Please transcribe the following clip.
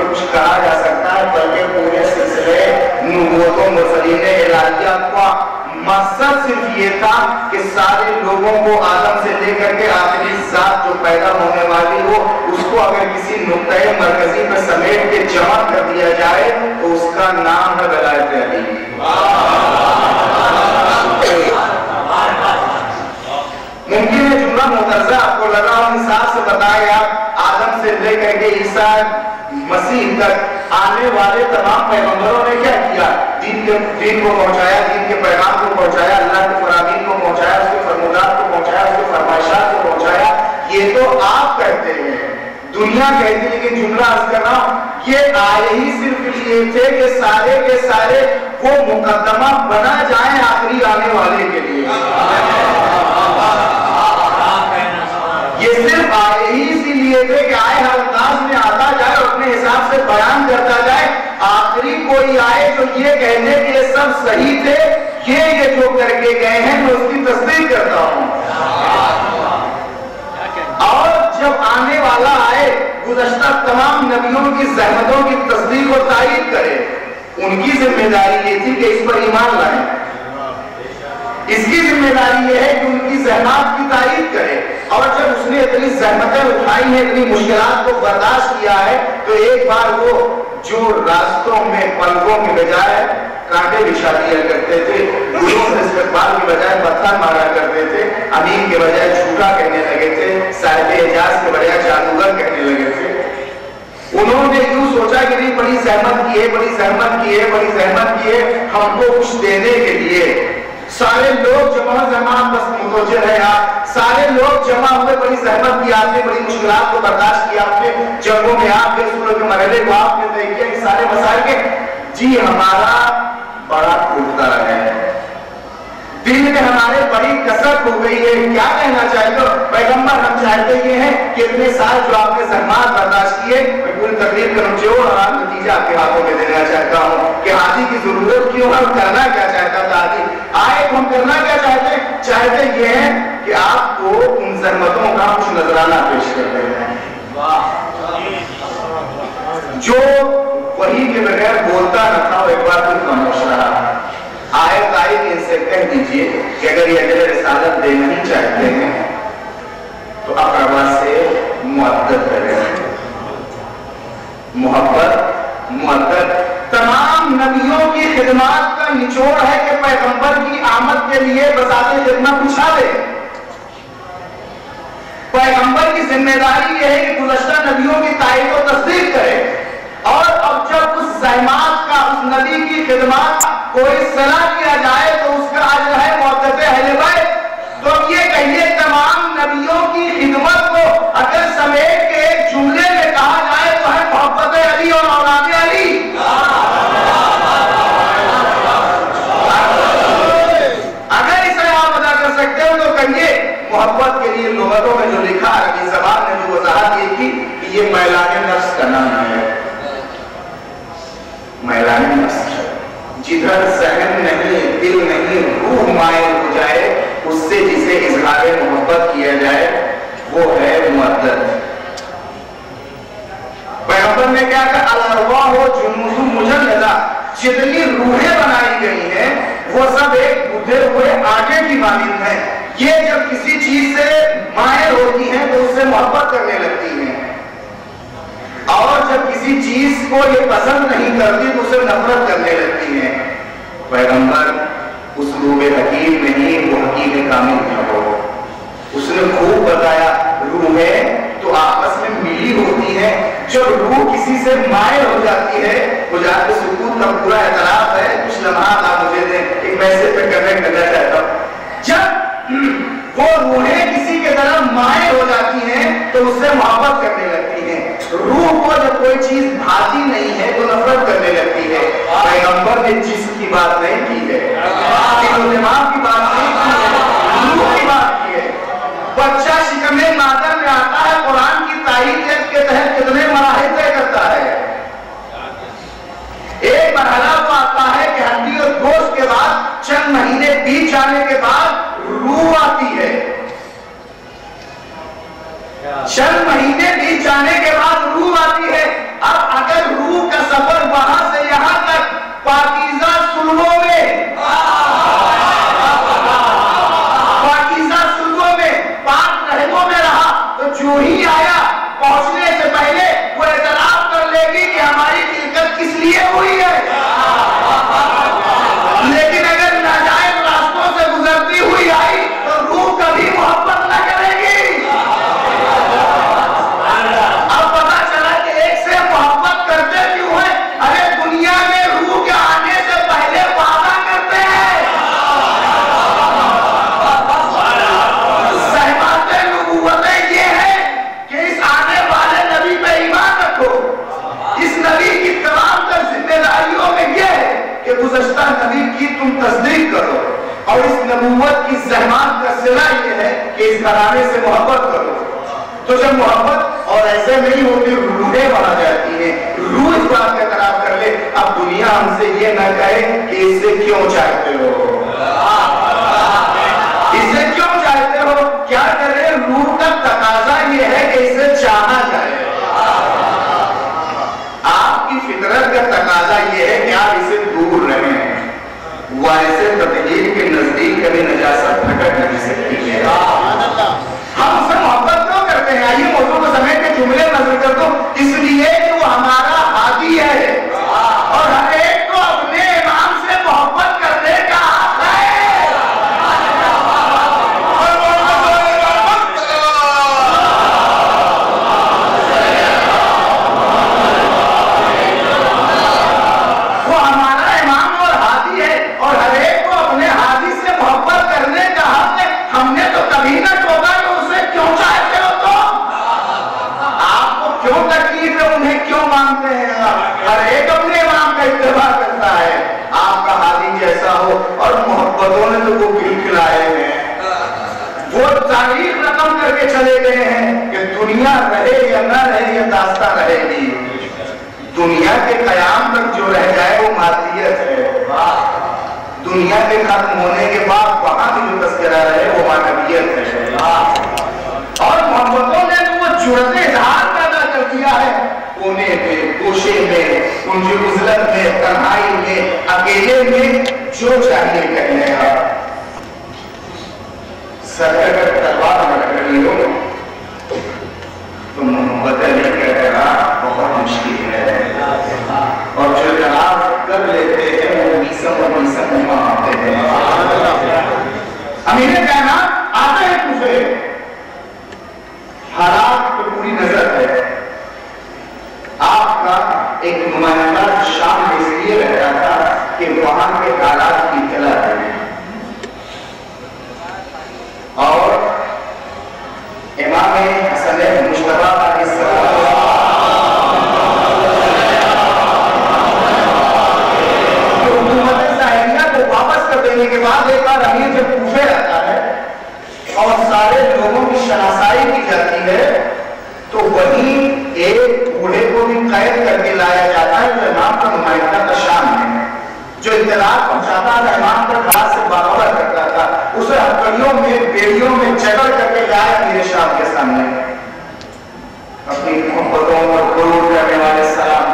کچھ کہا جا سکتا ہے، بلکہ پورے سلسلے نبوت و مرسلین الہیہ کا مقصد صرف یہ تھا کہ سارے لوگوں کو آدم سے لے کر کے آخری ذات جو پیدا ہونے والی ہو، اس کو اگر کسی نقطۂ مرکزی پر سمیٹ کے جمع کر دیا جائے تو اس کا نام ہے ولایت علی۔ ممکن ہے جملہ معترضہ آپ کو لگا ہو، مثال سے بتایا آدم سے لے کر کے عیسیٰ مسیح تک آنے والے تمام پیغمبروں نے کیا کیا؟ دین کو پہنچایا، دین کے پیغام کو پہنچایا، اللہ کے فرامین کو پہنچایا، اس کے فرمودات کو پہنچایا، اس کے فرمائشات کو پہنچایا۔ یہ تو آپ کہتے ہیں، دنیا کہتی ہے، لیکن جملہ عرض کر رہا ہوں، یہ آئے ہی صرف یہ تھے کہ سارے کے سارے وہ مقدمہ بنا جائیں آخری آنے والے کے لیے۔ یہ صرف آئے ہی اسی لیے تھے کہ آئے ہر انداز میں آتا جائے اور اپنے حساب سے بیان کرتا جائے، آخری کوئی آئے جو یہ کہنے کہ یہ سب صحیح تھے، یہ جو کر کے گئے ہیں میں اس کی تصدیق کرتا ہوں۔ اور جب آنے والا آئے گزشتہ تمام نبیوں کی زحمتوں کی تصدیق و تائید کرے، ان کی ذمہ داری یہ تھی کہ اس پر ایمان لائیں۔ اس کی ذمہ داری یہ ہے کہ ان کی زحمات کی تائید کرے، اور جب اس نے اتنی زحمتیں اٹھائی ہیں، اتنی مشکلات کو برداشت کیا ہے، تو ایک بار وہ جو راستوں میں پلکوں کے بجائے کانٹے بچھا دیا کرتے تھے، گلوں سے استقبال کے بجائے پتھر مارا کرتے تھے، امین کے بجائے جھوٹا کہنے لگے تھے، صاحب اعجاز کے بجائے جادوگر کہنے لگے تھے، انہوں نے یوں سوچا کہ نہیں بڑی زحمت کی ہے، بڑی زحمت کی ہے، بڑی زحمت کی ہے ہم کو کچھ دینے کے لیے۔ سارے لوگ جمع زمان بس متوجہ رہے، آپ سارے لوگ جمع ہوئے، بڑی زحمت کی آپ نے، بڑی مشکلات کو برداشت کیا آپ نے، جنگوں میں آپ کے سوروں کے مرحلے کو آپ نے طے کیا، کہ سارے مسائل کے جی ہمارا بڑا ٹوٹتا ہے، دل میں ہمارے بڑی کثرت ہو گئی ہے، کیا کہنا چاہتے ہو پیغمبر؟ ہم چاہتے یہ ہیں کہ اتنے سال جو آپ نے زحمات برداشت کیے، میں پوری تقریر کا نچوڑ اور نتیجہ آپ کے ہاتھوں میں دینا چاہتا ہوں کہ ہاتھی کی ضرورت کیوں، ہم کرنا کیا چاہتا تھا ہاتھی آئے تو ہم کرنا کیا چاہتے ہیں؟ چاہتے یہ ہے کہ آپ کو ان زحمتوں کا کچھ نذرانہ پیش کرتے ہیں۔ جو وحی کے بغیر بولتا نہ تھا وہ ایک بار پھر خاموش رہا۔ آیت آئی کہ ان سے کہہ دیجئے کہ اگر یہ اجر رسالت دینا نہیں چاہتے ہیں تو اقربا سے معدت کریں، محبت معدت۔ تمام نبیوں کی خدمات کا نچوڑ ہے کہ پیغمبر کی آمد کے لیے بذات خدمت بچھا دے۔ پیغمبر کی ذمہ داری یہ ہے کہ گزشتہ نبیوں کی تائید و تصدیق کرے، اور اب جب اس زحمات کا، اس نبی کی خدمات کوئی صلاح کیا جائے تو اس کا اجر ہے معدت اہل بیت۔ تو یہ کہیے تمام نبیوں کی خدمت کو اگر سمیٹ کے ایک جملے میں کہا جائے تو ہے محبت علی اور اولاد علی۔ اگر اسے آپ ادا کر سکتے ہو تو کہیے محبت کے لیے لغتوں میں جو لکھا، عربی زبان میں جو وضاحت یہ کی کہ یہ میلان نفس کا نام ہے، میلان نفس، جدھر ذہن نہیں، دل نہیں، روح مائل ہو جائے، اس سے جسے اظہار محبت کیا جائے وہ ہے مودت۔ پیغمبر نے کیا کہا؟ الارواح جنود مجندہ، جتنی روحیں بنائی گئی ہیں وہ سب ایک بدھے ہوئے آٹے کی مانند ہیں، یہ جب کسی چیز سے مائل ہوتی ہیں تو اس سے محبت کرنے لگتی ہیں، اور جب کسی چیز کو یہ پسند نہیں کرتی تو اسے نفرت کرنے لگتی ہیں۔ پیغمبر اسلوب حکیم نہیں، وہ حکیم کامل تھا، وہ اس نے خوب بتایا روحیں تو آپس میں ملی ہوتی ہیں، جب روح کسی سے مائل ہو جاتی ہے، مجھے سکوت کا پورا اعتراف ہے، کچھ لمحات آپ مجھے دیں، ایک میسج پہ کنیکٹ کرنا چاہتا ہوں، جب وہ روحیں کسی کے طرف مائل ہو جاتی ہیں تو اس سے محبت کرنے لگتی ہیں، روح کو جب کوئی چیز بھاتی نہیں ہے تو نفرت کرنے لگتی ہے۔ پیغمبر نے جسم کی بات نہیں کی ہے، دل و دماغ کی بات نہیں کی ہے، روح کی بات کی ہے۔ بچہ شکم مادر میں آتا ہے، قرآن کی تائید کے تحت کتنے مراحل طے کرتا ہے۔ ایک مرحلہ وہ آتا ہے کہ ہڈی اور گوشت کے بعد چند مہینے بیت جانے کے بعد روح آتی ہے، چند مہینے بیت جانے کے بعد روح آتی ہے۔ اب اور اس نبوت کی زحمات کا صلہ یہ ہے کہ اس گھرانے سے محبت کرو. تو جب محبت اور ایسے نہیں ہوتی روحیں بڑھ جاتی ہیں. روح اس بات کا اعتراف کر لے اب دنیا ہم سے یہ نہ کہے کہ اسے کیوں چاہتے ہو, اسے کیوں چاہتے ہو, کیا کرے. روح کا تقاضا یہ ہے کہ اسے چاہا جائے. آپ کی فطرت کا تقاضا یہ ہے کہ آپ اسے دور رہیں. وہ ایسے تطہیر کے نزدیک کبھی نجاست پھٹک نہیں سکتی ہے. ہم اسے محبت کیوں کرتے ہیں؟ آئیے موضوع کو سمیٹ کے جملے نظر کر دو. اس لیے کہ وہ ہمارا ہادی ہے اور ہر ایک کو اپنے امام سے محبت کرنے کا حق ہے. وہ ہمارا امام اور ہادی ہے اور ہر ایک کو اپنے ہادی سے محبت کرنے کا حق ہے. ہم نے تو کبھی نہ ٹوکا کہ اسے کیوں چاہتے ہو, تو آپ کو کیوں تکلیف ہے, انہیں کیوں مانتے ہیں. ہر ایک اپنے امام کا اتباع کرتا ہے. آپ کا ہادی جیسا ہو, اور محبتوں نے تو وہ بل کھلائے ہیں, وہ تاریخ رقم کر کے چلے گئے ہیں کہ دنیا رہے یا نہ رہے یہ داستان رہے گی. دنیا کے قیام تک جو رہ جائے وہ مادیت ہے. دنیا کے ختم ہونے کے بعد وہاں بھی جو تذکرہ رہے وہ معنویت ہے. اور محبتوں نے تو وہ جرت اظہار پیدا کر دیا ہے. کونے میں, گوشے میں, کنج عزلت میں, تنہائی میں, اکیلے میں, جو چاہیے کہنے کا. سر تلوار رکھ رہی ہو تو محبت نہیں کرنا بہت مشکل ہے. اور جو جناب کر لیتے ہیں وہ میسم اور میسم میں آتے ہیں. امیر کائنات آتے ہیں کوفے, حالات پر پوری نظر ہے. آپ کا ایک نمائندہ شام اس لیے رہتا تھا کہ وہاں کے حالات کی اطلاع ہے. اور امام حسن مجتبیٰ علیہ السلام حکومت ظاہریہ کو واپس کر دینے کے بعد ایک بار امیر جب کوفے آتا ہے اور سارے لوگوں کی شناسائی کی جاتی ہے تو وہیں ایک بوڑھے کو بھی قید کر کے لایا جاتا ہے جو امام کا نمائندہ کا شام ہے, جو اطلاع پہنچاتا تھا, امام کا خاص سے باخبر کرتا تھا. اسے ہتھکڑیوں میں, بیڑیوں میں جگڑ کر کے لایا میرے شام کے سامنے. اپنی محبتوں اور غرور کرنے والے سلام